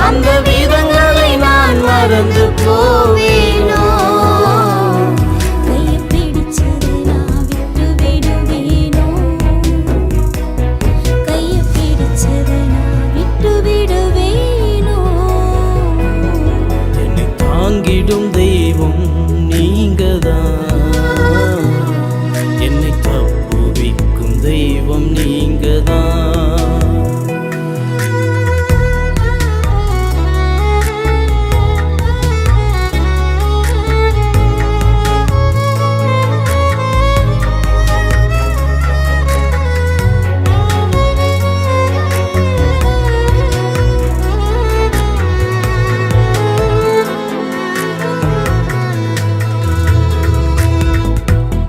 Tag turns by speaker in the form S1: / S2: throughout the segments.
S1: அந்த விதங்களை நான் மறந்து போவேனோ?
S2: கையை பிடிச்சது நான் விட்டு விடுவேனோ? கையை பிடிச்சது நான் விட்டு விடுவேனோ?
S1: என்னை தாங்கிடும் தெய்வம் நீங்கதான், என்னை தப்புவிக்கும் தெய்வம் நீங்கதான்.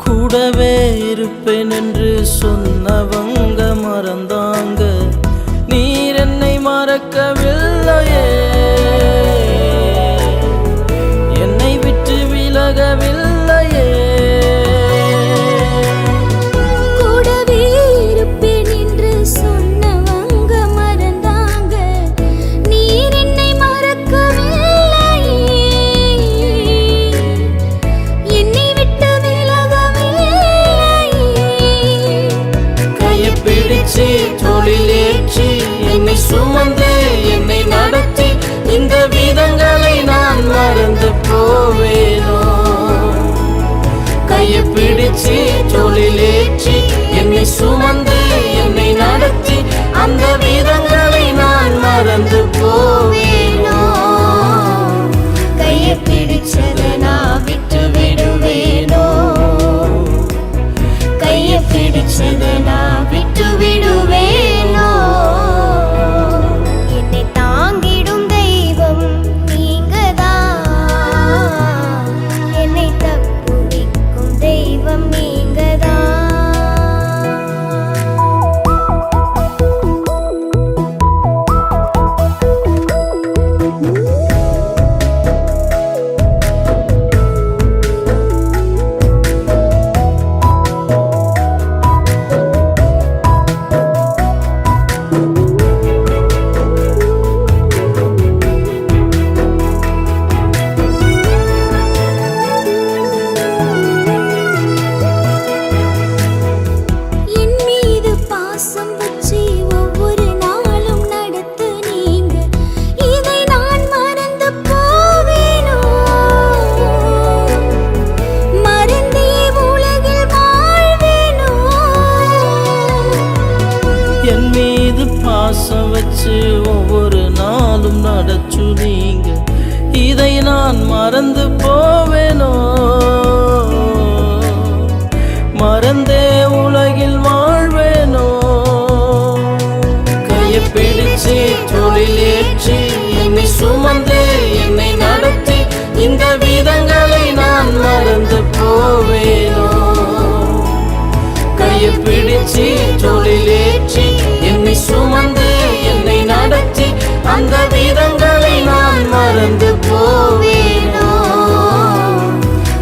S1: கூடவே இருப்பேன் என்று சொன்னவங்க மறந்தாங்க, நீர் என்னை மறக்கவில்லையே, என்னை விட்டு விலகவில்லையே.
S2: கூடவே இருப்பேன் என்று சொன்னவங்க மறந்தாங்க, நீர் என்னை மறக்கவில்லையே, என்னை விட்டு
S1: தொழிலேற்றி என்னை சுமந்து என்னை நடத்தி இந்த விதங்களை நான் மறந்து போவேனோ? கையை பிடிச்சு தொழிலேற்றி என்னை சுமந்து என்னை நடத்தி அந்த விதங்களை நான் மறந்து போவேனோ? கையை பிடிச்சதை நான் விட்டு விடுவேனோ? கையை பிடிச்சதை நான் விட்டு விடுவேனோ?
S2: என்னை தாங்கிடும் தெய்வம் நீங்கதான், என்னை தப்புவிக்கும் தெய்வம் நீங்கதான்.
S1: என் மீது பாசம் வச்சு ஒவ்வொரு நாளும் நடச்சு நீங்க, இதை நான் மறந்து போவேனோ? மறந்தே உலகில் வாழ்வேனோ? கையை பிடிச்சு தொழிலேற்றி என்னை சுமந்து என்னை நடத்தி இந்த விதங்களை நான் மறந்து போவேனோ? கையை பிடிச்சு தொழிலேற்றி என்னை சுமந்து என்னை நடத்தி அந்த விதங்களை நான் மறந்து போவேனோ?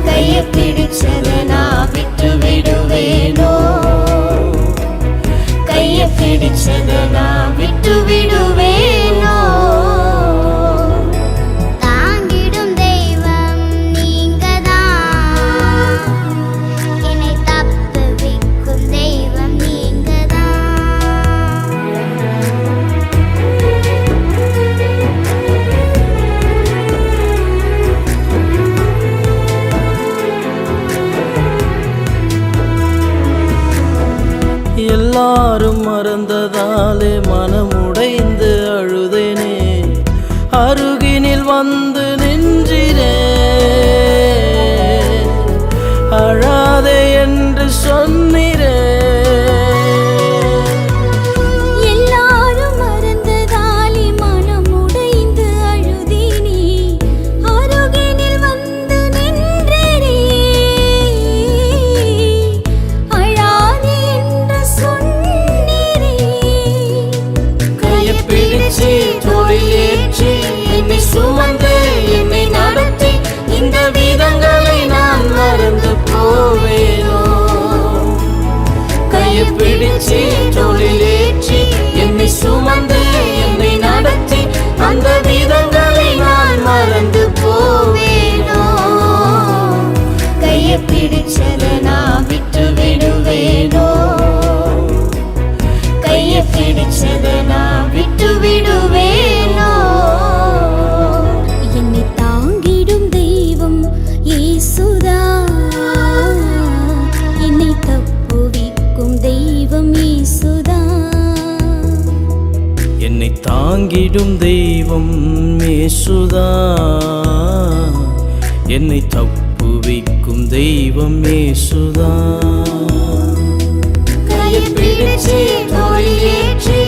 S1: கையை பிடிச்சதை நான் விட்டு விடுவேனோ? கையை பிடிச்சதை நான் விட்டு விடுவேனோ?
S2: தாங்கிடும் தெய்வம் நீங்கதான், என்னை தப்புவிக்கும் தெய்வம் நீங்கதான்.
S1: எல்லாரும் மறந்ததாலே மனமுடைந்து அழுதேனே, அருகினில் வந்து நின்றினே, அழாதே என்று சொன்னிரே.
S2: எல்லாரும் மறந்ததாலே மனமுடைந்து அழுதினே, அருகினில் வந்து நின்றேனே, அழாதே என்று சொன்னீரே.
S1: கையை பிடிச்சு தொழிலேற்றி என்னை சுமந்து என்னை நடத்தி இந்த விதங்களை நான் மறந்து போவேனோ? பிடிச்சத நான் விட்டு விடுவேனோ?
S2: என்னை தாங்கிடும் தெய்வம் இயேசுதான், என்னை தப்புவிக்கும் தெய்வம் இயேசுதான்.
S3: என்னை தாங்கிடும் தெய்வம் இயேசுதான், என்னை தப்புவிக்கும் தெய்வம் இயேசுதான்.
S1: கையை பிடிச்சு தோளில் ஏற்றி